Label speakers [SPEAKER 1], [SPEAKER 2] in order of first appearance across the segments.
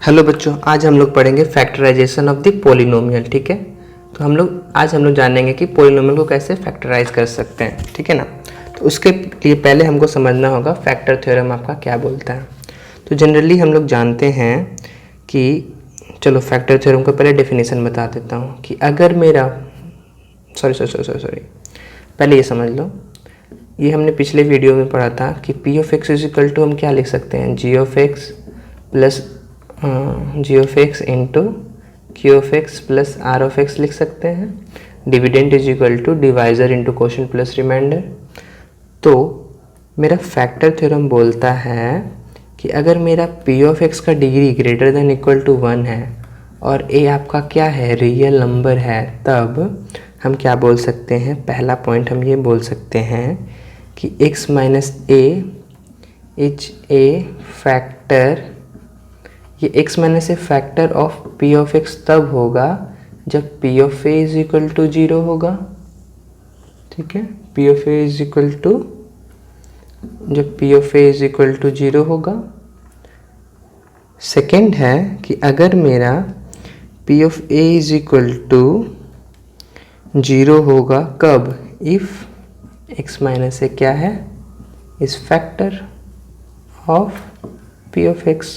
[SPEAKER 1] Hello बच्चों, आज हम लोग पढ़ेंगे फैक्टराइजेशन ऑफ द पॉलिनोमियल। ठीक है, तो आज हम लोग जानेंगे कि पॉलिनोमियल को कैसे फैक्टराइज कर सकते हैं। ठीक है ना। तो उसके लिए पहले हमको समझना होगा फैक्टर थ्योरम आपका क्या बोलता है। तो जनरली हम लोग जानते हैं कि चलो फैक्टर थ्योरम का पहले डेफिनेशन बता देता हूँ कि अगर मेरा सॉरी पहले ये समझ लो, ये हमने पिछले वीडियो में पढ़ा था कि P of X is equal to हम क्या लिख सकते हैं, G of x plus G of X into Q of x plus are of X लिख सकते हैं। Dividend is equal to divisor into quotient plus remainder. तो मेरा फैक्टर थ्योरम बोलता है कि अगर मेरा पी ऑफ एक्स का degree greater than equal to 1 है और ए आपका क्या है, रियल नंबर है, तब हम क्या बोल सकते हैं, पहला पॉइंट हम ये बोल सकते हैं कि x minus a is a factor, ये x minus a factor of p of x तब होगा जब p of a is equal to 0 होगा। ठीक है, p of a is equal to, जब p of a is equal to 0 होगा। Second है कि अगर मेरा p of a is equal to 0 होगा कब, इफ x माइनस ए क्या है, इस factor of p of x।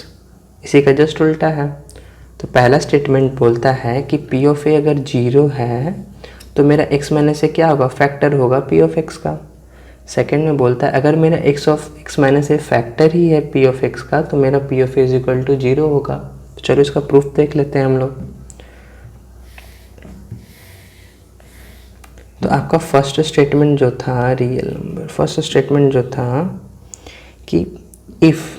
[SPEAKER 1] इसी का जस्ट उल्टा है। तो पहला स्टेटमेंट बोलता है कि p ऑफ ए अगर 0 है तो मेरा x माइनस ए क्या होगा, फैक्टर होगा p ऑफ x का। सेकंड में बोलता है अगर मेरा x माइनस ए फैक्टर ही है p ऑफ x का तो मेरा p of a is equal to 0 होगा। तो चलो इसका प्रूफ देख लेते हैं हम लोग। तो आपका फर्स्ट स्टेटमेंट जो था, रियल नंबर, फर्स्ट स्टेटमेंट जो था कि if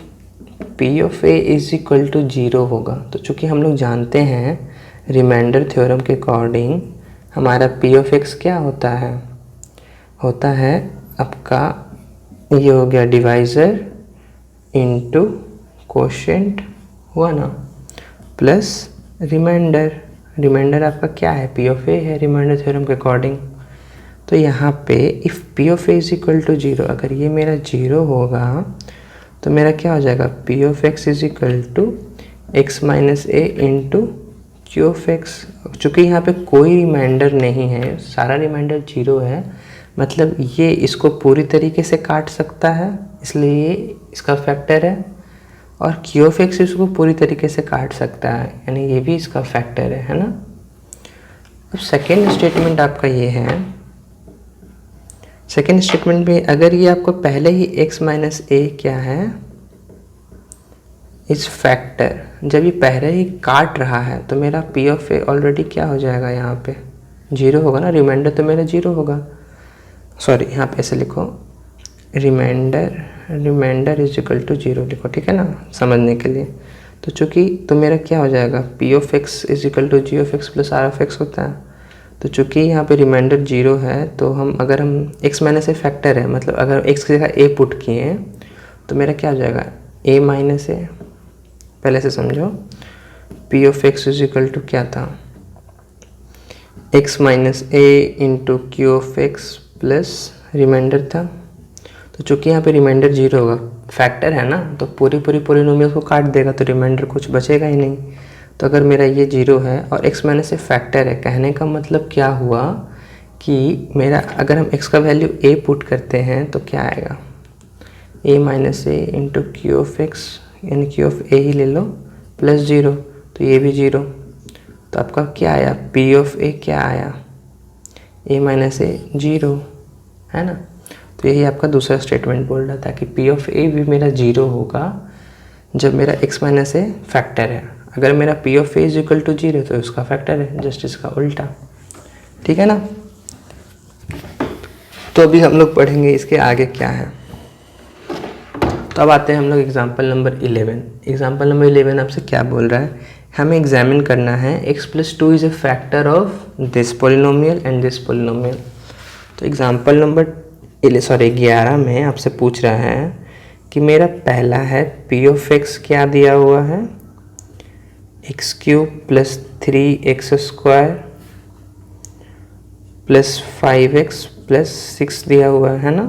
[SPEAKER 1] p of a is equal to 0 होगा, तो चूँकि हम लोग जानते हैं रिमाइंडर थ्योरम के अकॉर्डिंग हमारा p ऑफ x क्या होता है, होता है आपका ये हो गया डिवाइज़र इंटू क्वोशिएंट हुआ ना, प्लस रिमाइंडर। रिमाइंडर आपका क्या है, p ऑफ a है रिमाइंडर थ्योरम के अकॉर्डिंग। तो यहाँ पे if p of a is equal to 0, अगर ये मेरा 0 होगा तो मेरा क्या हो जाएगा, p of x is equal to x minus a into Q of x. चूँकि यहाँ पे कोई रिमाइंडर नहीं है, सारा रिमाइंडर 0 है, मतलब ये इसको पूरी तरीके से काट सकता है, इसलिए ये इसका फैक्टर है, और क्यू ऑफ एक्स इसको पूरी तरीके से काट सकता है, यानी ये भी इसका फैक्टर है ना। अब सेकेंड स्टेटमेंट आपका ये है, सेकेंड स्टेटमेंट में अगर ये आपको पहले ही x माइनस ए क्या है, इस फैक्टर, जब ये पहले ही काट रहा है तो मेरा p ऑफ ए ऑलरेडी क्या हो जाएगा, यहाँ पे 0 होगा ना, रिमाइंडर तो मेरा 0 होगा। सॉरी, यहाँ पे ऐसे लिखो, रिमाइंडर इज इक्वल टू 0 लिखो, ठीक है ना, समझने के लिए। तो चूँकि तो मेरा क्या हो जाएगा, p of x is equal to g of x plus are of x होता है। तो चूँकि यहाँ पे रिमाइंडर 0 है तो अगर हम x माइनस ए फैक्टर है, मतलब अगर x की जगह a पुट किए तो मेरा क्या हो जाएगा, a माइनस ए। पहले से समझो, p of x is equal to क्या था, x minus a into Q of x plus remainder था। तो चूँकि यहाँ पे रिमाइंडर 0 होगा, फैक्टर है ना, तो पूरी पॉलिनोमियल को काट देगा, तो रिमाइंडर कुछ बचेगा ही नहीं। तो अगर मेरा ये 0 है और x माइनस ए फैक्टर है, कहने का मतलब क्या हुआ कि मेरा अगर हम x का वैल्यू a पुट करते हैं तो क्या आएगा, a minus a into Q of x, यानी क्यू ऑफ ए ही ले लो, प्लस 0, तो ये भी 0। तो आपका क्या आया, p ऑफ a क्या आया, a माइनस ए 0, है ना। तो यही आपका दूसरा स्टेटमेंट बोल रहा था कि p ऑफ a भी मेरा 0 होगा जब मेरा x माइनस ए फैक्टर है। अगर मेरा p of a is equal to 0 तो इसका फैक्टर है, जस्ट इसका उल्टा, ठीक है ना। तो अभी हम लोग पढ़ेंगे इसके आगे क्या है। तो अब आते हैं हम लोग एग्जाम्पल नंबर 11। एग्जाम्पल नंबर 11 आपसे क्या बोल रहा है, हमें एग्जामिन करना है x plus 2 is a factor of this polynomial and this polynomial. तो एग्जाम्पल नंबर 11 में आपसे पूछ रहा है कि मेरा पहला है p ऑफ x क्या दिया हुआ है, x cube plus 3x square plus 5x plus 6 दिया हुआ है ना।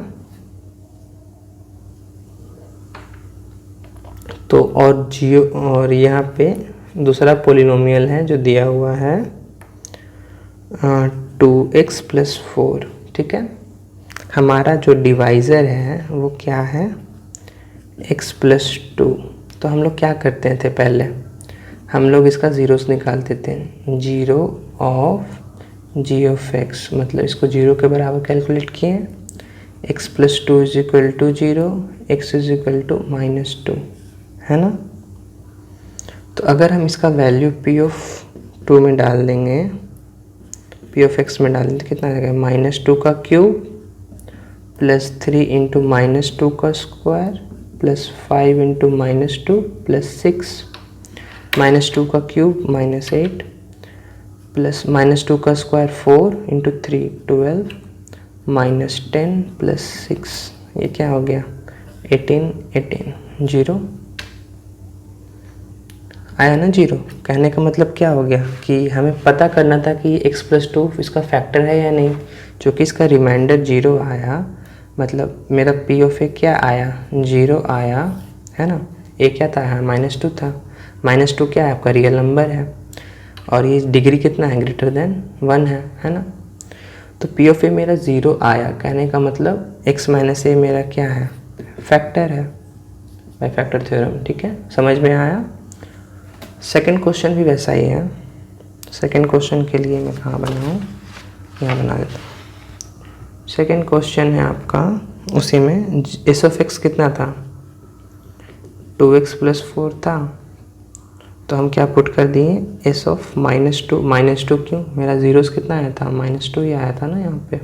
[SPEAKER 1] तो और यहाँ पे दूसरा पोलिनोमियल है जो दिया हुआ है 2x + 4, ठीक है। हमारा जो डिवाइज़र है वो क्या है, x + 2। तो हम लोग क्या करते थे, पहले हम लोग इसका ज़ीरोस निकालते थे। 0 ऑफ g(x), मतलब इसको 0 के बराबर कैलकुलेट किए। x + 2 = 0, x = -2, है ना। तो अगर हम इसका वैल्यू p(2) में डाल देंगे, p(x) में डाल देंगे तो कितना आ जाएगा, -2 का क्यूब + 3 × -2 का स्क्वायर + 5 × -2 + 6, -2 का क्यूब -8 + -2 का स्क्वायर 4 × 3 12 -10 + 6, ये क्या हो गया 18 0 आया ना 0। कहने का मतलब क्या हो गया कि हमें पता करना था कि x + 2 इसका फैक्टर है या नहीं। चूँकि इसका रिमाइंडर 0 आया, मतलब मेरा p(a) क्या आया, 0 आया, है ना। a क्या था, -2 था। -2 क्या है, आपका रियल नंबर है, और ये डिग्री कितना है, >1 है ना। तो p(a) मेरा 0 आया, कहने का मतलब x - a मेरा क्या है, फैक्टर है, बाय फैक्टर थ्योरम, ठीक है। समझ में आया। सेकंड क्वेश्चन भी वैसा ही है। सेकंड क्वेश्चन के लिए मैं कहाँ बनाऊँ, यहाँ बना देता हूँ। सेकंड क्वेश्चन है आपका, उसी में s(x) कितना था, 2x + 4 था। तो हम क्या पुट कर दिए, s(-2) क्यों, मेरा ज़ीरोस कितना आया था, -2 ही आया था ना यहाँ पे।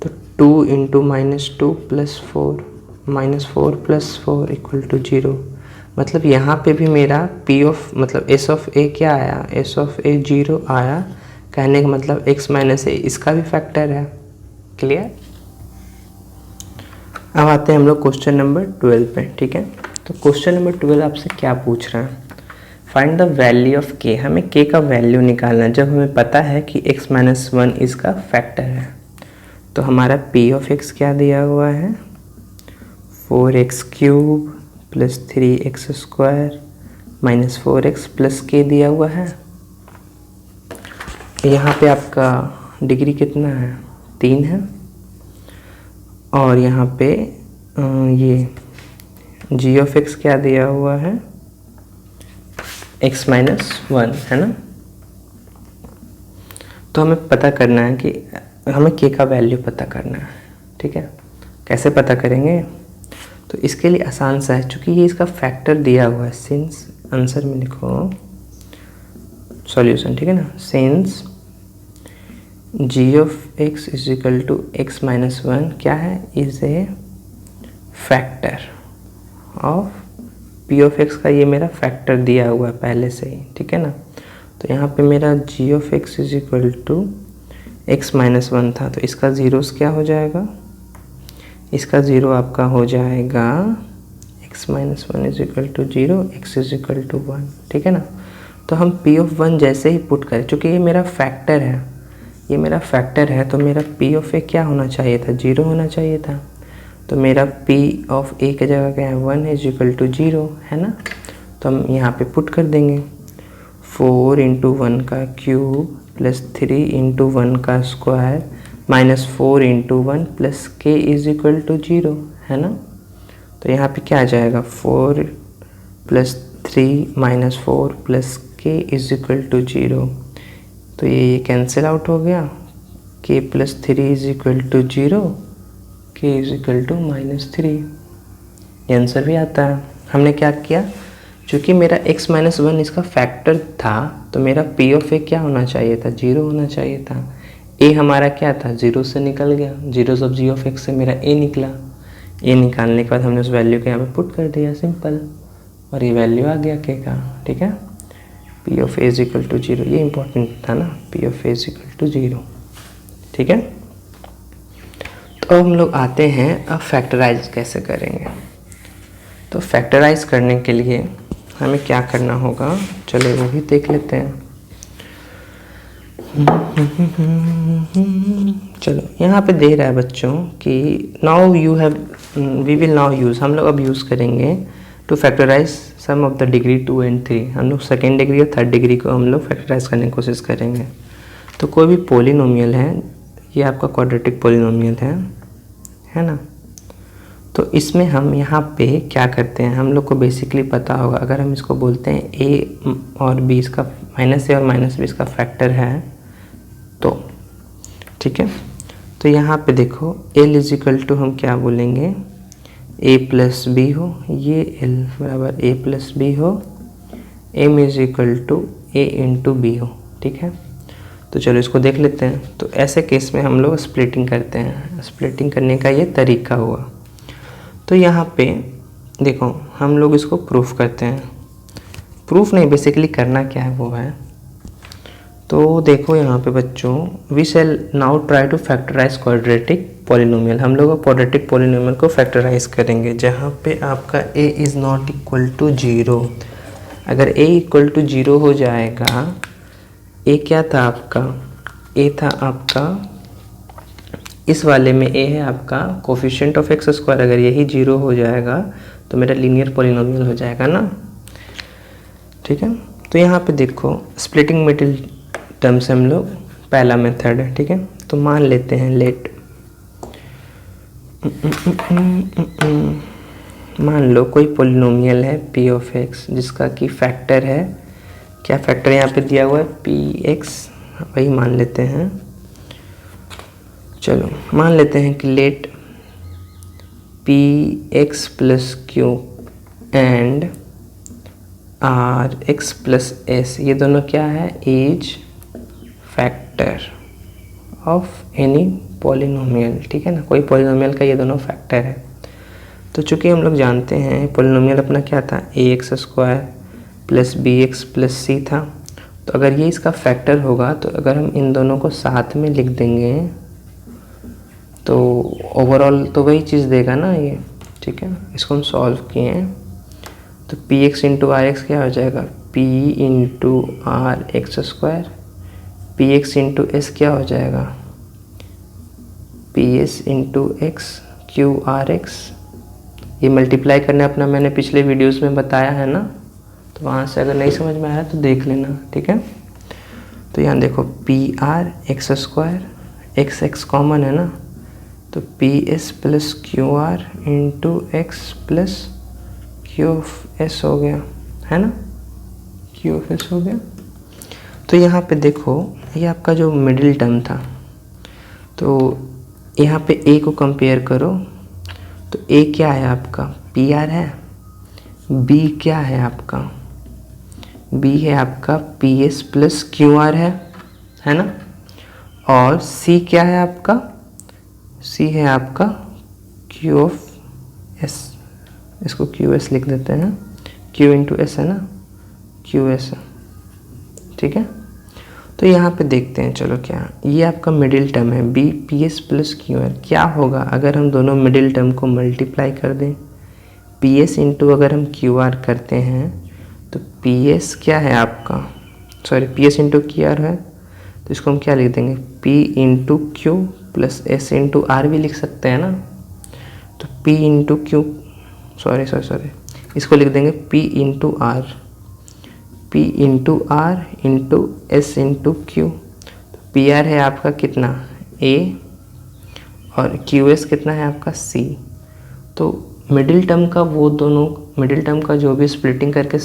[SPEAKER 1] तो 2 × -2 + 4, -4 + 4 = 0। मतलब यहाँ पे भी मेरा मतलब s(a) क्या आया, s(a) 0 आया, कहने का मतलब x - a इसका भी फैक्टर है। क्लियर। अब आते हैं हम लोग क्वेश्चन नंबर 12 पे, ठीक है। तो क्वेश्चन नंबर 12 आपसे क्या पूछ रहा है, find the value of k। हमें k का वैल्यू निकालना है जब हमें पता है कि x - 1 इसका फैक्टर है। तो हमारा p(x) क्या दिया हुआ है, 4x³ + 3x² - 4x + k दिया हुआ है। यहाँ पे आपका डिग्री कितना है, 3 है, और यहाँ पे ये g(x) क्या दिया हुआ है, x - 1, है ना। तो हमें पता करना है कि हमें k का वैल्यू पता करना है, ठीक है। कैसे पता करेंगे, तो इसके लिए आसान सा है, चूँकि ये इसका फैक्टर दिया हुआ है। सिंस, आंसर में लिखो सॉल्यूशन, ठीक है ना। सिंस g(x) = x - 1 क्या है, is a factor of p(x) का, ये मेरा फैक्टर दिया हुआ है पहले से ही, ठीक है ना। तो यहाँ पे मेरा g(x) = x - 1 था, तो इसका ज़ीरोस क्या हो जाएगा, इसका ज़ीरो आपका हो जाएगा x - 1 = 0, x = 1, ठीक है ना। तो हम p(1) जैसे ही पुट करें, चूँकि ये मेरा फैक्टर है, ये मेरा फैक्टर है, तो मेरा p(a) क्या होना चाहिए था, 0 होना चाहिए था। तो मेरा p(a) की जगह क्या है, 1 = 0, है ना। तो हम यहाँ पे पुट कर देंगे 4 × 1 का क्यूब + 3 × 1 का स्क्वायर -4 × 1 + k = 0, है ना। तो यहाँ पे क्या आ जाएगा, 4 + 3 - 4 + k = 0। तो ये कैंसिल आउट हो गया, k + 3 = 0, k = -3। ये आंसर भी आता है। हमने क्या किया, चूँकि मेरा x - 1 इसका फैक्टर था, तो मेरा p(a) क्या होना चाहिए था, 0 होना चाहिए था। a हमारा क्या था, 0 से निकल गया, 0 ऑफ g(x) से मेरा a निकला। a निकालने के बाद हमने उस वैल्यू को यहाँ पे पुट कर दिया, सिंपल, और ये वैल्यू आ गया k का, ठीक है। p(a) = 0, ये इंपॉर्टेंट था ना, p(a) = 0, ठीक है। तो हम लोग आते हैं, अब फैक्टराइज कैसे करेंगे। तो फैक्टराइज करने के लिए हमें क्या करना होगा, चलो वो भी देख लेते हैं। चलो यहाँ पे दे रहा है बच्चों कि now you have, we will now use, हम लोग अब यूज़ करेंगे to factorise some of the degree 2 and 3, हम लोग सेकेंड डिग्री और थर्ड डिग्री को हम लोग फैक्टराइज करने की कोशिश करेंगे। तो कोई भी पोलिनोमियल है, ये आपका क्वाड्रेटिक पोलिनोमियल है ना। तो इसमें हम यहाँ पे क्या करते हैं, हम लोग को बेसिकली पता होगा, अगर हम इसको बोलते हैं a और b इसका -a और -b इसका फैक्टर है तो ठीक है। तो यहाँ पे देखो l इजिकल टू हम क्या बोलेंगे, a प्लस बी हो, ये l बराबर a प्लस बी हो, m is equal to a into b हो, ठीक है। तो चलो इसको देख लेते हैं। तो ऐसे केस में हम लोग स्प्लिटिंग करते हैं, स्प्लिटिंग करने का ये तरीका हुआ। तो यहाँ पे देखो हम लोग इसको प्रूफ करते हैं, प्रूफ नहीं बेसिकली करना क्या है वो है। तो देखो यहाँ पे बच्चों, we shall now try to factorise quadratic polynomial, हम लोग क्वाड्रेटिक पॉलिनोमियल को फैक्टराइज करेंगे जहाँ पे आपका a is not equal to 0। अगर a इक्वल टू 0 हो जाएगा, a क्या था आपका, a था आपका, इस वाले में a है आपका कोफिशिएंट ऑफ एक्स स्क्वायर, अगर यही 0 हो जाएगा तो मेरा लीनियर पॉलिनोमियल हो जाएगा ना, ठीक है। तो यहाँ पे देखो स्प्लिटिंग मिडिल टर्म से हम लोग पहला मेथड है, ठीक है। तो मान लेते हैं लेट मान लो कोई पॉलिनोमियल है p ऑफ x जिसका कि फैक्टर है, क्या फैक्टर यहाँ पे दिया हुआ है px, वही मान लेते हैं। चलो मान लेते हैं कि let px plus q and rx plus s, ये दोनों क्या है, is factor of any polynomial, ठीक है ना। कोई पॉलिनोमियल का ये दोनों फैक्टर है। तो चूंकि हम लोग जानते हैं पॉलिनोमियल अपना क्या था, ax square plus bx plus c था, तो अगर ये इसका फैक्टर होगा तो अगर हम इन दोनों को साथ में लिख देंगे तो ओवरऑल तो वही चीज़ देगा ना ये, ठीक है। इसको हम सॉल्व किए हैं तो px इंटू आर एक्स क्या हो जाएगा, p into r x square, px into s क्या हो जाएगा, ps into x q r x. ये मल्टीप्लाई करना अपना मैंने पिछले वीडियोस में बताया है ना, तो वहाँ से अगर नहीं समझ में आया तो देख लेना, ठीक है। तो यहाँ देखो P R x square, x x common है ना, तो P s plus q are into x plus Q of S हो गया, है ना, क्यू ऑफ एस हो गया। तो यहाँ पे देखो ये आपका जो मिडिल टर्म था, तो यहाँ पे ए को कंपेयर करो, तो ए क्या है आपका, पी आर है, बी क्या है आपका, बी है आपका P s plus q r है ना, और सी क्या है आपका, सी है आपका क्यू ऑफ एस, इसको क्यू एस लिख देते हैं, क्यू इंटू एस है ना, क्यू एस है, ठीक है। तो यहाँ पे देखते हैं, चलो क्या ये आपका मिडिल टर्म है b p s plus q r, क्या होगा अगर हम दोनों मिडिल टर्म को मल्टीप्लाई कर दें, पी एस इंटू अगर हम क्यू आर करते हैं तो पी एस क्या है आपका, sorry p s into q r है, तो इसको हम क्या लिख देंगे, p into q plus s into r भी लिख सकते हैं ना, तो पी इंटू क्यू सॉरी इसको लिख देंगे p into r, p into r into s into q. तो पी आर है आपका कितना ए और क्यू एस कितना है आपका सी। तो मिडिल टर्म का वो दोनों मिडिल टर्म का जो भी स्प्लिटिंग करके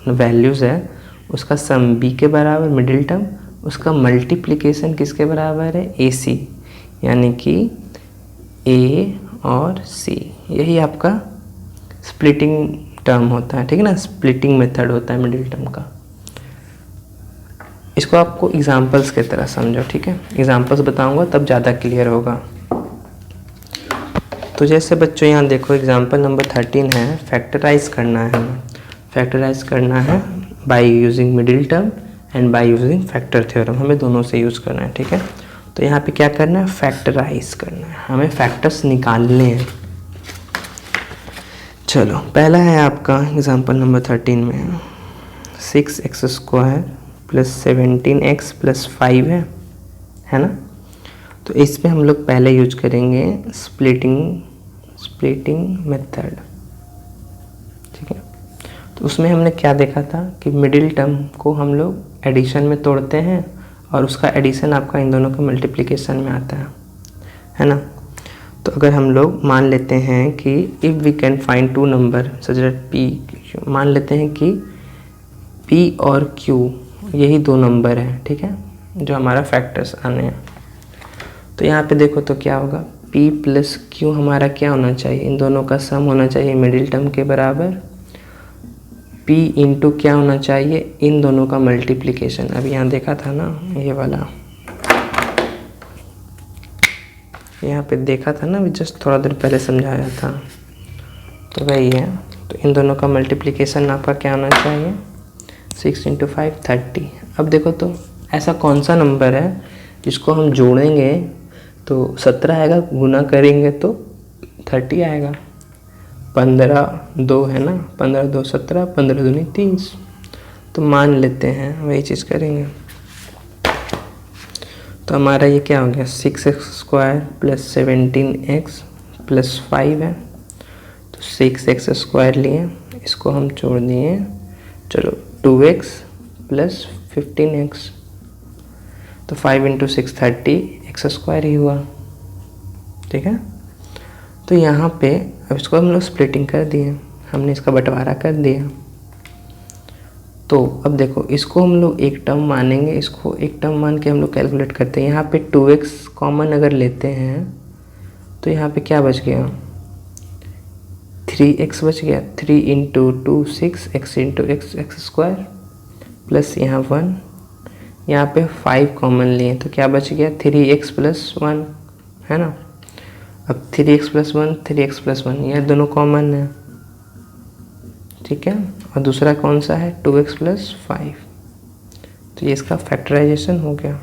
[SPEAKER 1] वैल्यूज़ है उसका सम बी के बराबर मिडिल टर्म, उसका मल्टीप्लिकेशन किसके बराबर है, ए सी, यानी कि ए और सी, यही आपका स्प्लिटिंग टर्म होता है, ठीक है ना, स्प्लिटिंग मेथड होता है मिडिल टर्म का। इसको आपको एग्जांपल्स की तरह समझो, ठीक है, एग्जांपल्स बताऊंगा तब ज़्यादा क्लियर होगा। तो जैसे बच्चों यहाँ देखो एग्जांपल नंबर 13 है, फैक्टराइज करना है, फैक्टराइज करना है by using middle term and by using factor theorem, हमें दोनों से यूज़ करना है, ठीक है। तो यहाँ पे क्या करना है, फैक्टराइज करना है, हमें फैक्टर्स निकालने हैं। चलो पहला है आपका एग्जांपल नंबर 13 में 6x square plus 17x plus 5 है ना। तो इसमें हम लोग पहले यूज करेंगे स्प्लिटिंग मेथड, ठीक है। तो उसमें हमने क्या देखा था कि मिडिल टर्म को हम लोग एडिशन में तोड़ते हैं और उसका एडिशन आपका इन दोनों का मल्टीप्लिकेशन में आता है ना। तो अगर हम लोग मान लेते हैं कि if we can find two number such that पी, मान लेते हैं कि पी और क्यू यही दो नंबर हैं, ठीक है, जो हमारा फैक्टर्स आने हैं। तो यहाँ पे देखो तो क्या होगा, p प्लस क्यू हमारा क्या होना चाहिए, इन दोनों का सम होना चाहिए मिडिल टर्म के बराबर। p इंटू क्या होना चाहिए, इन दोनों का मल्टीप्लिकेशन। अभी यहाँ देखा था ना ये वाला, यहाँ पे देखा था ना, अभी जस्ट थोड़ा देर पहले समझाया था, तो वही है। तो इन दोनों का मल्टीप्लिकेशन आपका क्या होना चाहिए, 6 इंटू 5 30। अब देखो तो ऐसा कौन सा नंबर है जिसको हम जोड़ेंगे तो 17 आएगा, गुना करेंगे तो 30 आएगा। 15 2 है ना, 15 2 17, 15 दूनी 30। तो मान लेते हैं वही चीज़ करेंगे। तो हमारा ये क्या हो गया, 6x² प्लस 17x प्लस 5 है। तो 6x² लिए, इसको हम जोड़ दिए, चलो 2x प्लस 15x। तो 5 इंटू 6 30, x² ही हुआ, ठीक है। तो यहाँ पे अब इसको हम लोग स्प्लिटिंग कर दिए, हमने इसका बंटवारा कर दिया। तो अब देखो इसको हम लोग एक टर्म मानेंगे, इसको एक टर्म मान के हम लोग कैलकुलेट करते हैं। यहाँ पे 2x कॉमन अगर लेते हैं तो यहाँ पे क्या बच गया, 3x बच गया। 3 into 2 6, x into x² plus यहाँ 1, यहाँ पे 5 कॉमन लिए तो क्या बच गया, 3x प्लस 1 है ना। अब 3x प्लस 1, 3x प्लस 1 ये दोनों कॉमन है, ठीक है। और दूसरा कौन सा है, 2x प्लस 5। तो ये इसका फैक्टराइजेशन हो गया।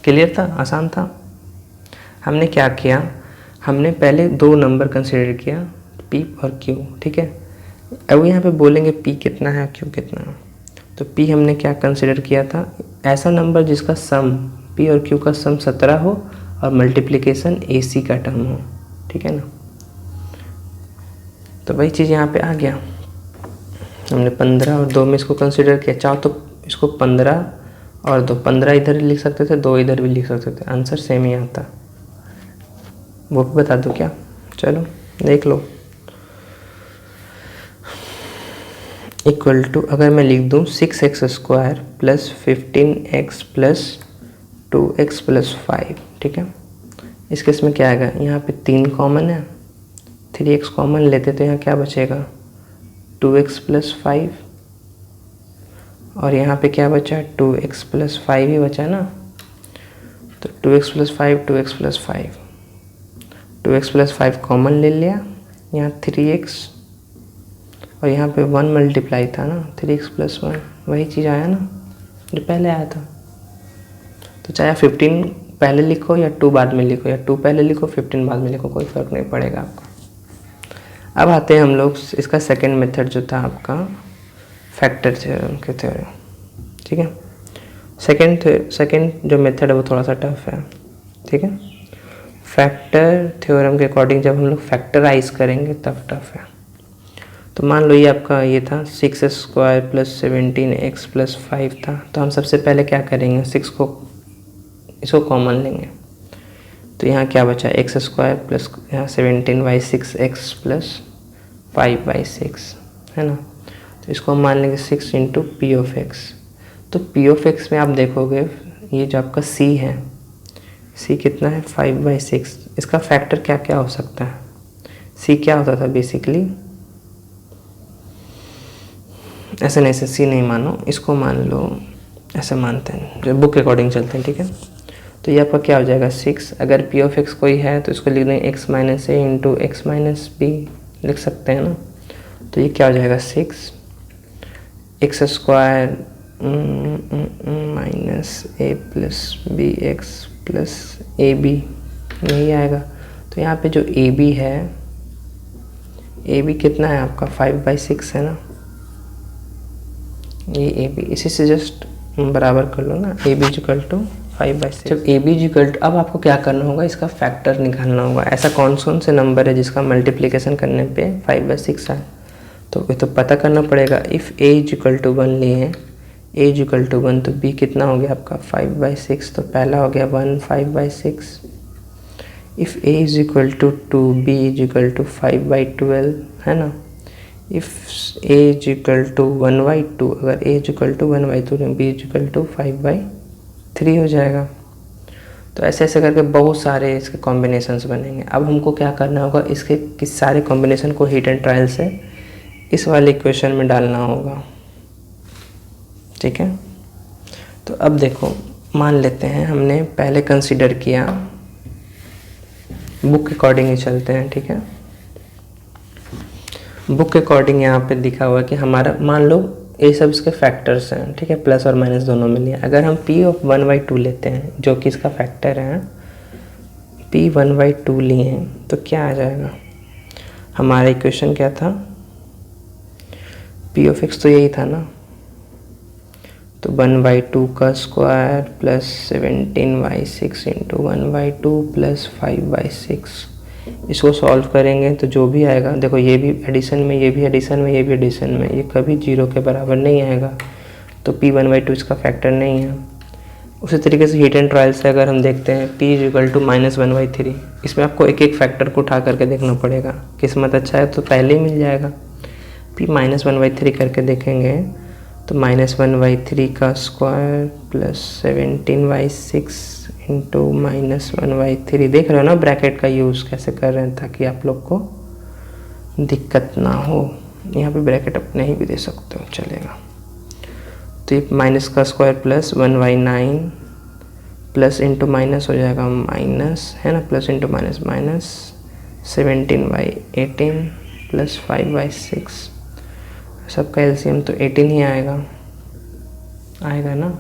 [SPEAKER 1] क्लियर था, आसान था। हमने क्या किया, हमने पहले दो नंबर कंसिडर किया, p और q, ठीक है। अब यहाँ पे बोलेंगे p कितना है q कितना है। तो p हमने क्या कंसिडर किया था, ऐसा नंबर जिसका सम p और q का सम 17 हो और मल्टीप्लिकेशन ac का टर्म हो, ठीक है ना। तो वही चीज़ यहाँ पे आ गया। हमने 15 और 2 में इसको कंसिडर किया, चाहो तो इसको 15 और 2, 15 इधर लिख सकते थे, 2 इधर भी लिख सकते थे, आंसर सेम ही आता। वो भी बता दूँ क्या, चलो देख लो। इक्वल टू अगर मैं लिख दूँ 6x² plus 15x plus 2x plus 5, ठीक है। इस केस में क्या आएगा, यहाँ पे 3 कॉमन है, 3x कॉमन लेते तो यहाँ क्या बचेगा, 2x प्लस 5। और यहाँ पे क्या बचा, 2x प्लस 5 ही बचा ना। तो 2x plus 5, 2x plus 5, 2x plus 5 common ले लिया, यहाँ 3x और यहाँ पे 1 मल्टीप्लाई था ना, 3x प्लस 1 वही चीज़ आया ना जो पहले आया था। तो चाहे 15 पहले लिखो या 2 बाद में लिखो, या 2 पहले लिखो 15 बाद में लिखो, कोई फ़र्क नहीं पड़ेगा आपको। अब आते हैं हम लोग इसका सेकंड मेथड जो था आपका फैक्टर थ्योरम के थ्योरम, ठीक है। सेकंड जो मेथड है वो थोड़ा सा टफ है, ठीक है। फैक्टर थ्योरम के अकॉर्डिंग जब हम लोग फैक्टराइज करेंगे तब टफ है। तो मान लो ये आपका ये था 6x² प्लस 17x प्लस 5 था। तो हम सबसे पहले क्या करेंगे, 6 को इसको कॉमन लेंगे। तो यहाँ क्या बचा, x² प्लस यहाँ 17/6x प्लस 5/6 है ना। तो इसको हम मान लेंगे 6 इंटू पी ऑफ एक्स। तो पी ऑफ एक्स में आप देखोगे ये जो आपका c है, c कितना है 5/6। इसका फैक्टर क्या क्या हो सकता है, c क्या होता था बेसिकली, ऐसे नहीं, ऐसे c नहीं मानो, इसको मान लो, ऐसे मानते हैं जो बुक के अकॉर्डिंग चलते हैं, ठीक है। तो ये आपका क्या हो जाएगा 6। अगर पी ऑफ एक्स कोई है तो इसको लिख देंगे x minus a into x minus B, लिख सकते हैं ना। तो ये क्या हो जाएगा 6 x² minus a plus b x plus a b, यही आएगा। तो यहाँ पे जो ए बी है, ए बी कितना है आपका 5/6 है ना, ये ए बी, इसी से जस्ट बराबर कर लो ना, ए बी इक्वल टू 5/6। जब ए बी इक्वल टू, अब आपको क्या करना होगा, इसका फैक्टर निकालना होगा। ऐसा कौन से नंबर है जिसका मल्टीप्लिकेशन करने पे 5/6 आए, तो ये तो पता करना पड़ेगा। इफ़ ए इक्वल टू 1 लिए हैं, ए इक्वल टू 1, तो बी कितना हो गया आपका 5/6, तो पहला हो गया 1 5/6। If a is equal to 2, b is equal to 5/12, है ना। If a is equal to 1/2, अगर ए इज इक्वल टू 1/2 तो बी इज इक्वल टू 5/3 हो जाएगा। तो ऐसे ऐसे करके बहुत सारे इसके कॉम्बिनेशंस बनेंगे। अब हमको क्या करना होगा, इसके किस सारे कॉम्बिनेशन को हीट एंड ट्रायल से इस वाले इक्वेशन में डालना होगा, ठीक है। तो अब देखो, मान लेते हैं हमने पहले कंसीडर किया, बुक के अकॉर्डिंग ही चलते हैं, ठीक है। बुक के अकॉर्डिंग यहाँ पे दिखा हुआ है कि हमारा, मान लो ये सब इसके फैक्टर्स हैं, ठीक है, प्लस और माइनस दोनों में लिए। अगर हम p ऑफ 1/2 लेते हैं जो कि इसका फैक्टर है, p 1/2 लिए हैं, तो क्या आ जाएगा, हमारा इक्वेशन क्या था, p ऑफ x तो यही था ना, तो 1/2 का स्क्वायर प्लस 17/6 इंटू 1/2 प्लस 5/6। इसको सॉल्व करेंगे तो जो भी आएगा, देखो ये भी एडिशन में, ये भी एडिशन में, ये भी एडिशन में, ये कभी 0 के बराबर नहीं आएगा, तो p 1/2 इसका फैक्टर नहीं है। उसी तरीके से हीट एंड ट्रायल से अगर हम देखते हैं p इज इक्वल टू -1/3, इसमें आपको एक एक फैक्टर को उठा करके देखना पड़ेगा। किस्मत अच्छा है तो पहले ही मिल जाएगा। p -1/3 करके देखेंगे तो -1/3 का स्क्वायर प्लस 17/6 इंटू -1/3। देख रहे हो ना ब्रैकेट का यूज़ कैसे कर रहे हैं, ताकि आप लोग को दिक्कत ना हो। यहाँ पे ब्रैकेट अपने ही भी दे सकते हो, चलेगा। तो ये माइनस का square plus 1/9 plus into minus हो जाएगा माइनस, है ना, plus into minus minus 17/18 plus 5/6। सबका एलसीएम तो 18 ही आएगा ना।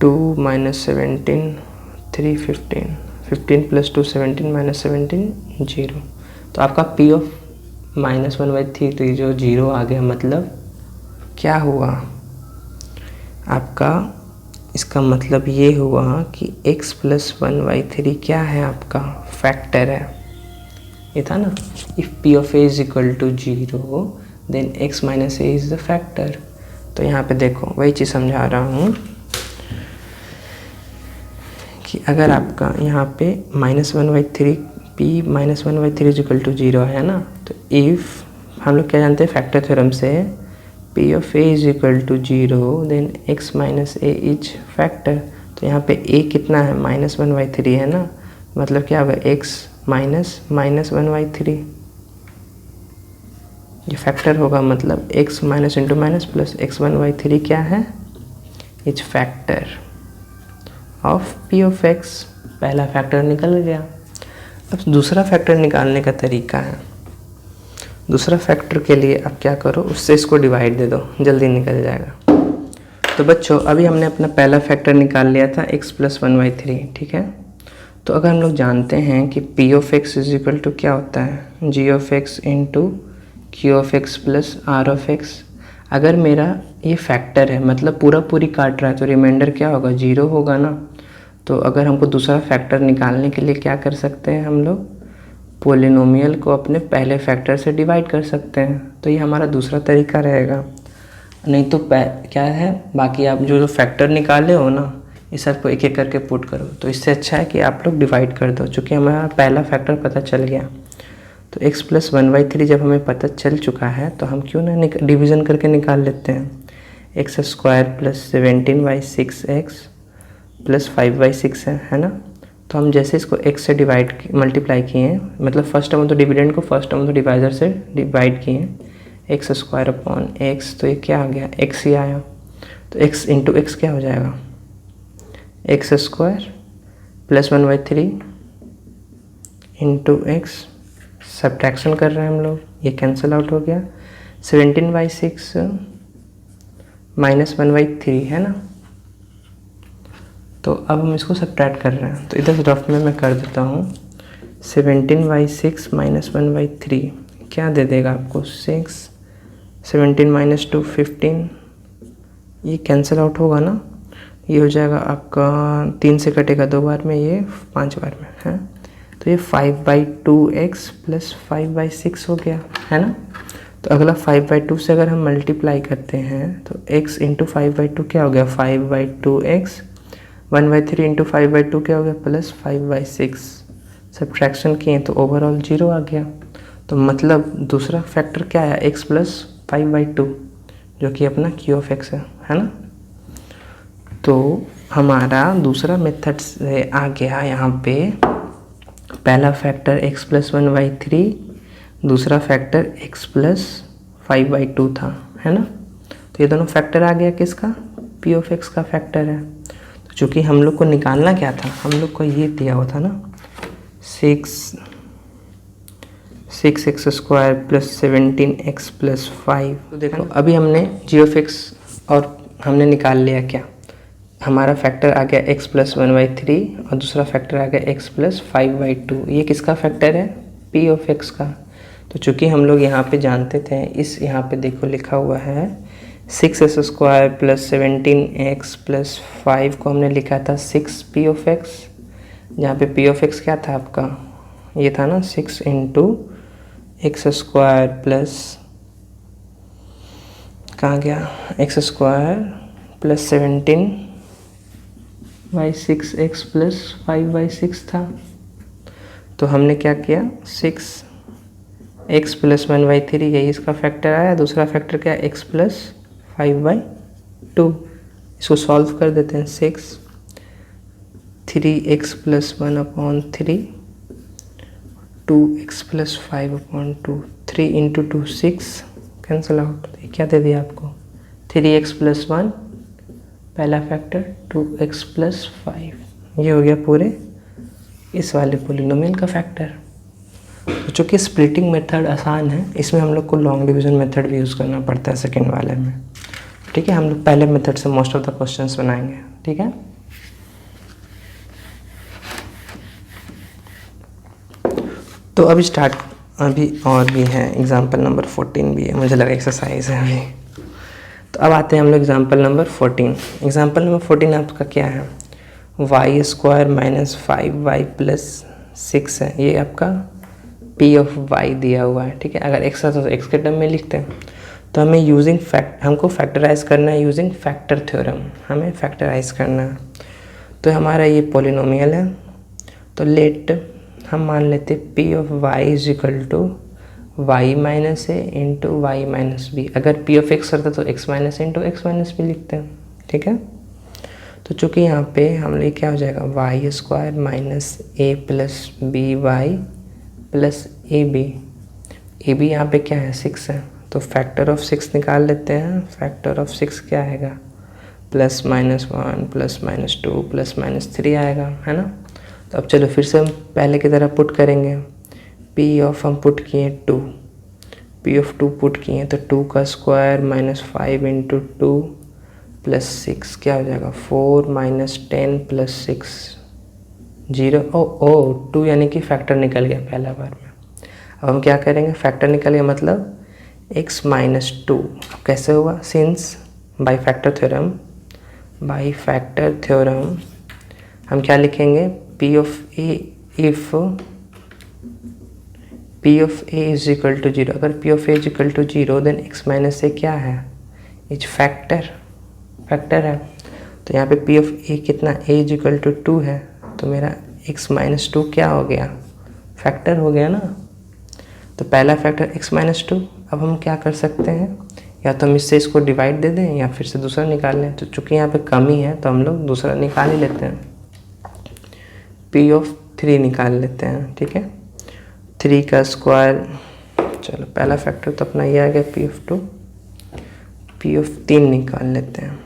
[SPEAKER 1] 2 - 17 3 15, 15 + 2 17 - 17 0। तो आपका p ऑफ -1/3 जो 0 आ गया, मतलब क्या हुआ आपका, इसका मतलब ये हुआ कि x + 1/3 क्या है, आपका फैक्टर है। ये था ना, if p of a is equal to 0 then x - a is the factor. तो यहाँ पे देखो वही चीज़ समझा रहा हूँ कि अगर आपका यहाँ पे -1/3 p -1/3 इज इक्वल टू 0 है ना, तो इफ़ हम लोग क्या जानते हैं फैक्टर थ्योरम से, p of a is equal to 0 then x - a is factor. तो यहाँ पे a कितना है, -1/3 है ना, मतलब क्या होगा, x -1/3, ये फैक्टर होगा, मतलब x minus into minus plus x 1/3 क्या है, is factor of p of x। पहला फैक्टर निकल गया। अब दूसरा फैक्टर निकालने का तरीका है। दूसरा फैक्टर के लिए आप क्या करो, उससे इसको डिवाइड दे दो, जल्दी निकल जाएगा। तो बच्चों अभी हमने अपना पहला फैक्टर निकाल लिया था x + 1/3, ठीक है। तो अगर हम लोग जानते हैं कि p of x is equal to क्या होता है, g of x into q of x plus r of x। अगर मेरा ये फैक्टर है, मतलब पूरी काट रहा है, तो रिमाइंडर क्या होगा, 0 होगा ना। तो अगर हमको दूसरा फैक्टर निकालने के लिए क्या कर सकते हैं, हम लोग पोलिनोमियल को अपने पहले फैक्टर से डिवाइड कर सकते हैं। तो ये हमारा दूसरा तरीका रहेगा। नहीं तो क्या है, बाकी आप जो फैक्टर निकाले हो ना, इस सबको एक एक करके पुट करो। तो इससे अच्छा है कि आप लोग डिवाइड कर दो, चूँकि हमारा पहला फैक्टर पता चल गया। तो x + 1/3 जब हमें पता चल चुका है, तो हम क्यों ना डिवीज़न करके निकाल लेते हैं। x² प्लस 17/6x प्लस 5/6 है ना। तो हम जैसे इसको x से मल्टीप्लाई किए हैं, मतलब फर्स्ट टर्म तो डिविडेंड को फर्स्ट टर्म तो डिवाइजर से डिवाइड किए हैं, x² तो ये क्या आ गया, x ही आया। तो x इंटू एक्स क्या हो जाएगा, x² plus 1/3 into x, subtraction कर रहे हैं हम लोग, ये कैंसिल आउट हो गया। 17/6 माइनस 1/3 है ना। तो अब हम इसको सब्ट्रैक्ट कर रहे हैं, तो इधर रफ में मैं कर देता हूँ। 17/6 माइनस 1/3 क्या दे देगा आपको, 6। 17 - 2 15, ये कैंसिल आउट होगा ना। ये हो जाएगा आपका 3 से कटेगा 2 बार में, ये 5 बार में है, तो ये 5/2x प्लस 5/6 हो गया है ना। तो अगला 5/2 से अगर हम मल्टीप्लाई करते हैं तो x इंटू 5/2 क्या हो गया 5/2x, 1/3 इंटू 5/2 क्या हो गया प्लस 5/6। सब्ट्रैक्शन किए तो ओवरऑल 0 आ गया। तो मतलब दूसरा फैक्टर क्या आया x प्लस 5/2 जो कि अपना q(x) है ना। तो हमारा दूसरा मेथड से आ गया यहाँ पे पहला फैक्टर x प्लस 1/3, दूसरा फैक्टर x प्लस 5/2 था है ना। तो ये दोनों फैक्टर आ गया किसका, p(x) का फैक्टर है। तो चूँकि हम लोग को निकालना क्या था, हम लोग को ये दिया हुआ था ना 6x² प्लस 17x प्लस 5। तो देखो अभी हमने g(x) और हमने निकाल लिया क्या, हमारा फैक्टर आ गया x प्लस 1/3 और दूसरा फैक्टर आ गया x प्लस 5/2। ये किसका फैक्टर है, p(x) का। तो चूँकि हम लोग यहाँ पे जानते थे, इस यहाँ पे देखो लिखा हुआ है 6s² प्लस 17x प्लस 5 को हमने लिखा था 6p(x), जहाँ पे p(x) क्या था आपका, ये था ना 6 इंटू x² प्लस कहाँ गया x² प्लस 17/6x प्लस 5/6 था। तो हमने क्या किया 6x प्लस 1/3 यही इसका फैक्टर आया, दूसरा फैक्टर क्या है x प्लस 5/2। इसको सॉल्व कर देते हैं 6 3x plus 1/3 2x plus 5/2 3 into 2 6 cancel out. क्या दे दिया आपको 3x प्लस 1 पहला फैक्टर 2x प्लस 5, ये हो गया पूरे इस वाले पोलिनोमियल का फैक्टर। तो चूँकि स्प्लिटिंग मेथड आसान है, इसमें हम लोग को लॉन्ग डिवीज़न मेथड भी यूज़ करना पड़ता है सेकेंड वाले में, ठीक है। हम लोग पहले मेथड से मोस्ट ऑफ द क्वेश्चंस बनाएंगे, ठीक है। तो अभी स्टार्ट, अभी और भी है, एग्जाम्पल नंबर 14 भी है, मुझे लगा एक्सरसाइज है अभी। तो अब आते हैं हम लोग एग्जाम्पल नंबर 14। एग्जाम्पल नंबर 14 आपका क्या है, y² माइनस 5y प्लस 6 है, ये आपका p(y) दिया हुआ है, ठीक है। अगर x था तो x के टर्म में लिखते हैं। तो हमें यूजिंग हमको फैक्टराइज करना है यूजिंग फैक्टर थ्योरम, हमें फैक्टराइज करना है। तो हमारा ये पॉलिनोमियल है, तो लेट हम मान लेते p(y) is equal to y minus a into y minus b। अगर p(x) करता तो x minus into x minus b लिखते हैं, ठीक है। तो चूँकि यहाँ पे हम लोग क्या हो जाएगा y² minus a plus b y plus a b यहाँ पे क्या है 6 है, तो फैक्टर ऑफ 6 निकाल लेते हैं। फैक्टर ऑफ 6 क्या आएगा प्लस -1 प्लस -2 प्लस -3 आएगा, है ना। तो अब चलो फिर से हम पहले की तरह पुट करेंगे। p ऑफ हम पुट किए 2, p ऑफ 2 पुट किए तो 2 का स्क्वायर -5 इंटू 2 प्लस 6 क्या हो जाएगा 4 माइनस 10 प्लस 6 0। ओ 2 यानी कि फैक्टर निकल गया पहला बार में। अब हम क्या करेंगे, फैक्टर निकल गया मतलब x माइनस 2। अब कैसे हुआ, सिंस बाई फैक्टर थ्योरम हम क्या लिखेंगे p of a if p of a is equal to 0। अगर p of a is equal to 0 then x minus a क्या है, इज फैक्टर है। तो यहाँ पे p ऑफ a कितना a इज इक्वल टू 2 है, तो मेरा x माइनस 2 क्या हो गया, फैक्टर हो गया ना। तो पहला फैक्टर x माइनस 2। अब हम क्या कर सकते हैं, या तो हम इससे इसको डिवाइड दे दें या फिर से दूसरा निकाल लें। तो चूँकि यहाँ पे कमी है तो हम लोग दूसरा निकाल ही लेते हैं, p ऑफ 3 निकाल लेते हैं, ठीक है। 3 का स्क्वायर, चलो पहला फैक्टर तो अपना ये आ गया p ऑफ 2, p ऑफ 3 निकाल लेते हैं।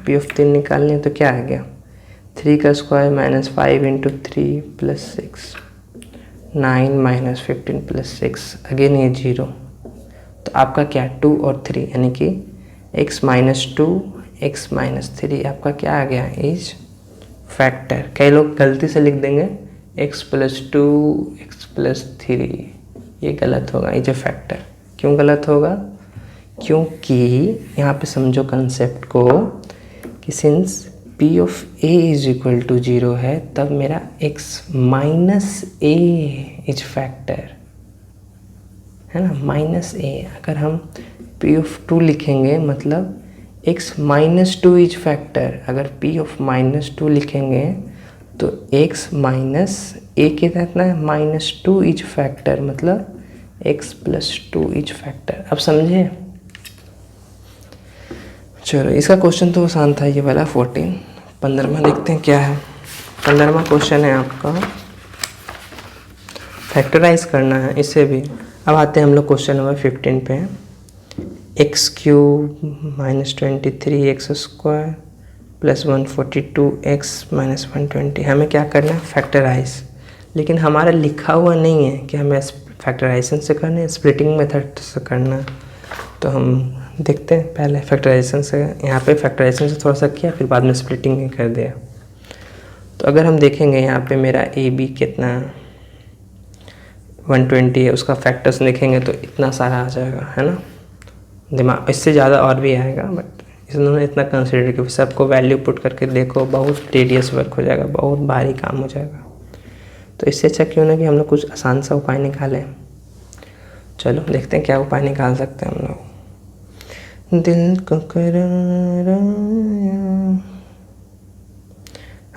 [SPEAKER 1] p ऑफ 3 निकाल लें तो क्या आ गया 3 का square minus 5 into 3 plus 6 9 minus 15 plus 6 again ये 0। तो आपका क्या 2 और 3 यानी कि x माइनस 2 x माइनस 3 आपका क्या आ गया इज फैक्टर। कई लोग गलती से लिख देंगे x प्लस 2 x प्लस 3, ये गलत होगा, इज ए फैक्टर। क्यों गलत होगा, क्योंकि यहाँ पे समझो कंसेप्ट को कि since p of a is equal to 0 है तब मेरा x minus a is factor है ना, माइनस ए। अगर हम पी ऑफ 2 लिखेंगे मतलब x माइनस 2 इज फैक्टर। अगर p ऑफ माइनस 2 लिखेंगे तो x माइनस ए के तहत ना माइनस 2 इज फैक्टर मतलब x प्लस 2 इज फैक्टर। अब समझे? चलो इसका क्वेश्चन तो आसान था ये वाला 14। 15वां देखते हैं क्या है। 15वां क्वेश्चन है आपका, फैक्टराइज करना है इसे भी। अब आते हैं हम लोग क्वेश्चन नंबर 15 पे। X cube minus 23 x square plus 142 x minus 120। हमें क्या करना है? फैक्टराइज। लेकिन हमारा लिखा हुआ नहीं है कि हमें फैक्टराइजेशन से करना है, स्प्लिटिंग मेथड से करना है। तो हम देखते हैं पहले फैक्टराइजेशन से। यहाँ पे फैक्टराइजेशन से थोड़ा सा किया, फिर बाद में स्प्लिटिंग ही कर दिया। तो अगर हम देखेंगे यहाँ पे मेरा ए बी कितना 120 है, उसका फैक्टर्स देखेंगे तो इतना सारा आ जाएगा, है ना। दिमाग इससे ज़्यादा और भी आएगा, बट इन्होंने इतना कंसिडर किया। सबको वैल्यू पुट करके देखो, बहुत टेडियस वर्क हो जाएगा, बहुत भारी काम हो जाएगा। तो इससे अच्छा क्यों ना कि हम लोग कुछ आसान सा उपाय निकालें। चलो देखते हैं क्या उपाय निकाल सकते हैं हम लोग। दिल को कराया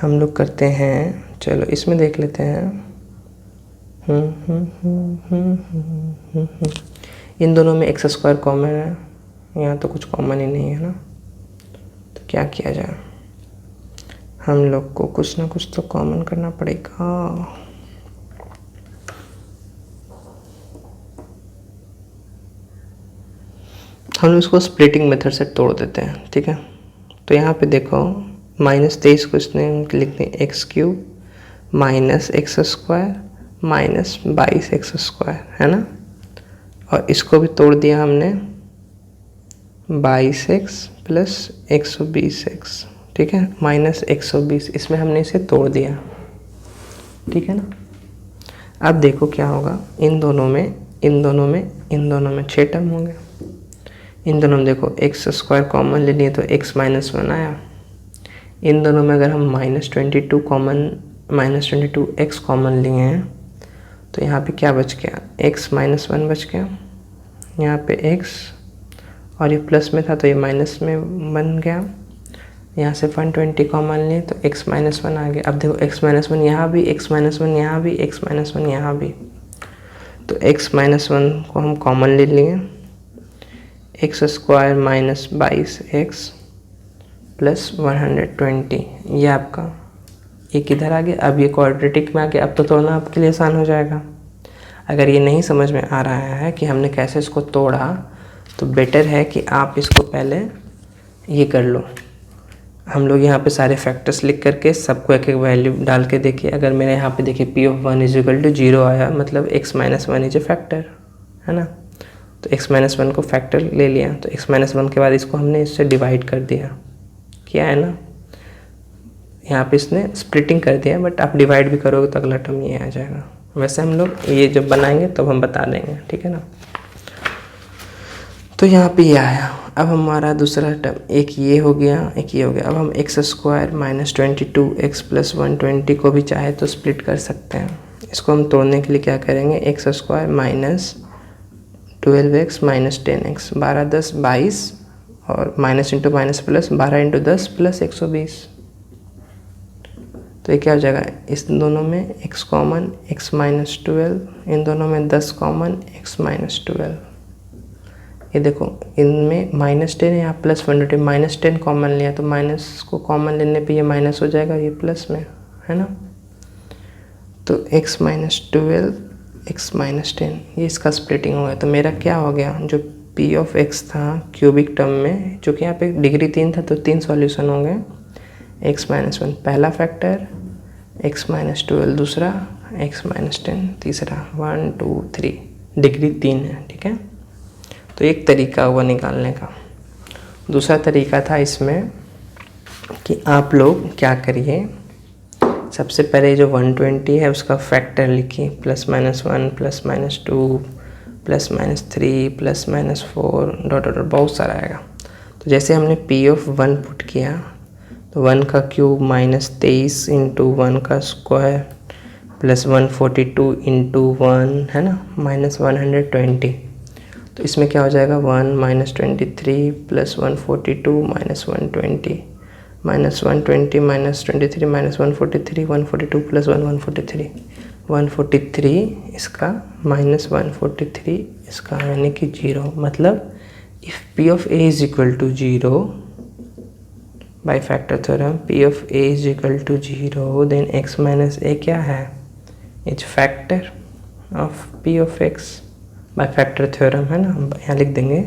[SPEAKER 1] हम लोग करते हैं। चलो इसमें देख लेते हैं। इन दोनों में एक्स स्क्वायर कॉमन है, यहाँ तो कुछ कॉमन ही नहीं है ना। तो क्या किया जाए? हम लोग को कुछ ना कुछ तो कॉमन करना पड़ेगा। हम लोग इसको स्प्लिटिंग मेथड से तोड़ देते हैं, ठीक है। तो यहाँ पे देखो -23 को इसने लिखते हैं x cube minus x square minus 22 x square, है ना। और इसको भी तोड़ दिया हमने 22x प्लस 120x, ठीक है, माइनस 120। इसमें हमने इसे तोड़ दिया, ठीक है ना। अब देखो क्या होगा, इन दोनों में 6 टर्म होंगे। इन दोनों में देखो एक्स स्क्वायर कॉमन ले लिए तो x माइनस 1 आया। इन दोनों में अगर हम -22 x कॉमन लिए हैं तो यहाँ पे क्या बच गया? x माइनस 1 बच गया। यहाँ पे x और ये प्लस में था तो ये माइनस में बन गया। यहाँ से 120 कॉमन लिए तो x माइनस 1 आ गया। अब देखो x माइनस 1 यहाँ भी, x माइनस 1 यहाँ भी, x माइनस 1 यहाँ भी। तो x माइनस 1 को हम कॉमन ले लिए, x square minus 22x plus 120, ये आपका ये किधर आ गया? अब ये क्वाड्रेटिक में आ गया। अब तो तोड़ना आपके लिए आसान हो जाएगा। अगर ये नहीं समझ में आ रहा है कि हमने कैसे इसको तोड़ा, तो बेटर है कि आप इसको पहले ये कर लो। हम लोग यहाँ पे सारे फैक्टर्स लिख करके सबको एक एक वैल्यू डाल के देखिए। अगर मेरे यहाँ पे देखिए p of 1 is equal to 0 आया, मतलब x minus 1 is a factor, है ना। तो x माइनस 1 को फैक्टर ले लिया, तो x माइनस 1 के बाद इसको हमने इससे डिवाइड कर दिया, किया है ना। यहाँ पे इसने स्प्लिटिंग कर दिया, बट आप डिवाइड भी करोगे तो अगला टर्म ये आ जाएगा। वैसे हम लोग ये जब बनाएंगे तब हम बता देंगे, ठीक है ना। तो यहाँ पे ये आया। अब हमारा दूसरा टर्म, एक ये हो गया, एक ये हो गया। अब हम x square minus 22x plus 120 को भी चाहे तो स्प्लिट कर सकते हैं। इसको हम तोड़ने के लिए क्या करेंगे? X square minus 12x minus 10x, 12 10 22 और minus into minus plus 12 into 10 plus 120। तो ये क्या हो जाएगा? इस दोनों में x कॉमन, x माइनस 12, इन दोनों में 10 कॉमन, x माइनस 12। ये देखो इनमें -10 है, यहाँ प्लस 120, -10 कॉमन लिया तो माइनस को कॉमन लेने पे ये माइनस हो जाएगा, ये प्लस में, है ना। तो x माइनस 12 x माइनस 10, ये इसका स्प्लिटिंग हो गया। तो मेरा क्या हो गया? जो p ऑफ x था क्यूबिक टर्म में, जो कि यहाँ पे डिग्री 3 था तो 3 सॉल्यूशन होंगे। x माइनस 1 पहला फैक्टर, x माइनस 12 दूसरा, x माइनस 10 तीसरा, 1 2 3, डिग्री 3 है, ठीक है। तो एक तरीका हुआ निकालने का। दूसरा तरीका था इसमें कि आप लोग क्या करिए, सबसे पहले जो 120 है उसका फैक्टर लिखिए, plus minus 1 plus minus 2 plus minus 3 plus minus 4 dot dot बहुत सारा आएगा। तो जैसे हमने p ऑफ 1 पुट किया तो 1 का क्यूब माइनस 23 इंटू 1 का स्क्वायर प्लस 142 इंटू 1 है ना माइनस 120। तो इसमें क्या हो जाएगा 1 minus 23 plus 142 minus 120 minus 120 minus 23 minus 143 142 plus 143 143 इसका माइनस 143 इसका यानी कि 0। मतलब if P of A is equal to 0 by factor theorem P of A is equal to 0 then x minus A क्या है is factor of P of x by factor theorem है ना। हम यहाँ लिख देंगे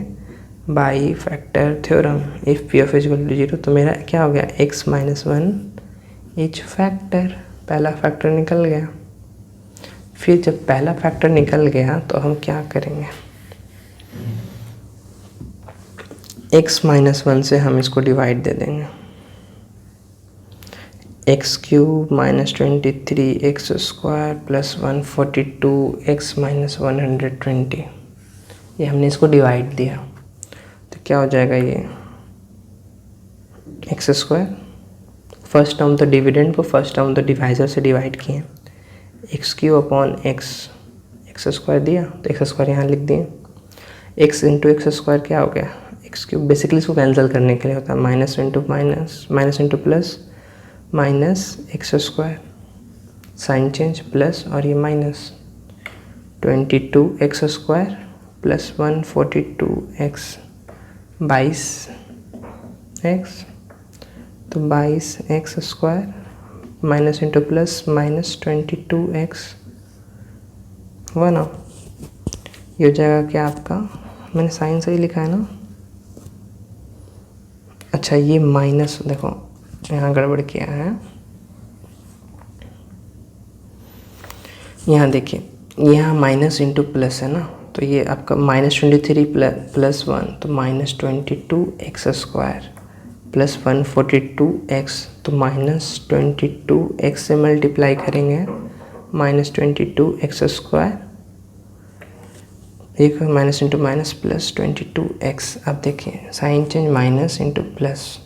[SPEAKER 1] by factor theorem if P of A is equal to 0 तो मेरा क्या हो गया x minus 1 इज फैक्टर, पहला फैक्टर निकल गया। फिर जब पहला फैक्टर निकल गया तो हम क्या करेंगे x माइनस 1 से हम इसको डिवाइड दे देंगे x cube minus 23 x square plus 142 x minus 120 ये हमने इसको डिवाइड दिया तो क्या हो जाएगा ये एक्स स्क्वायर। फर्स्ट टर्म तो डिविडेंड को फर्स्ट टर्म तो डिवाइजर से डिवाइड किए x cube upon x x square दिया तो एक्स स्क्वायर यहाँ लिख दिए। एक्स इंटू एक्स स्क्वायर क्या हो गया एक्स क्यूब, बेसिकली इसको कैंसिल करने के लिए होता है minus into minus minus into plus minus x square sine change plus और ये minus 22 x square plus 142 x 22 x तो 22 x square minus into plus minus 22 x हुआ ना। ये हो जाएगा क्या आपका, मैंने साइन सही लिखा है ना। अच्छा ये माइनस देखो यहाँ गड़बड़ किया है, यहाँ देखिए यहाँ माइनस इंटू प्लस है ना तो ये आपका माइनस 23 प्लस 1 तो minus 22 x square plus 142 x तो माइनस 22 एक्स से मल्टीप्लाई करेंगे माइनस 22 एक्स स्क्वायर एक minus into minus plus 22 x. अब देखिए sign change minus into plus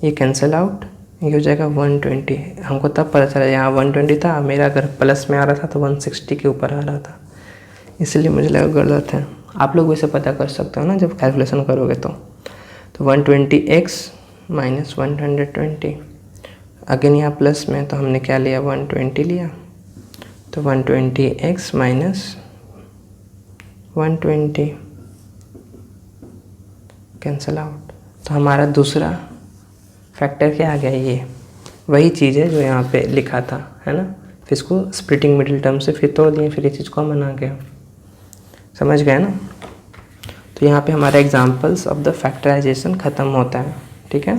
[SPEAKER 1] ये कैंसिल आउट ये हो जाएगा 120। हमको तब पता चला यहाँ 120 था, मेरा अगर प्लस में आ रहा था तो 160 के ऊपर आ रहा था इसलिए मुझे लगा गलत है। आप लोग वैसे पता कर सकते हो ना जब कैलकुलेशन करोगे तो 120x माइनस 120 अगेन यहाँ प्लस में तो हमने क्या लिया 120 लिया तो 120x माइनस 120 कैंसिल आउट तो हमारा दूसरा फैक्टर क्या आ गया, ये वही चीज़ है जो यहाँ पे लिखा था है ना। फिर इसको स्प्लिटिंग मिडिल टर्म से फिर तोड़ दिए, फिर ये चीज़ कॉमन आ गया, समझ गए ना। तो यहाँ पे हमारा एग्जांपल्स ऑफ द फैक्टराइजेशन ख़त्म होता है, ठीक है।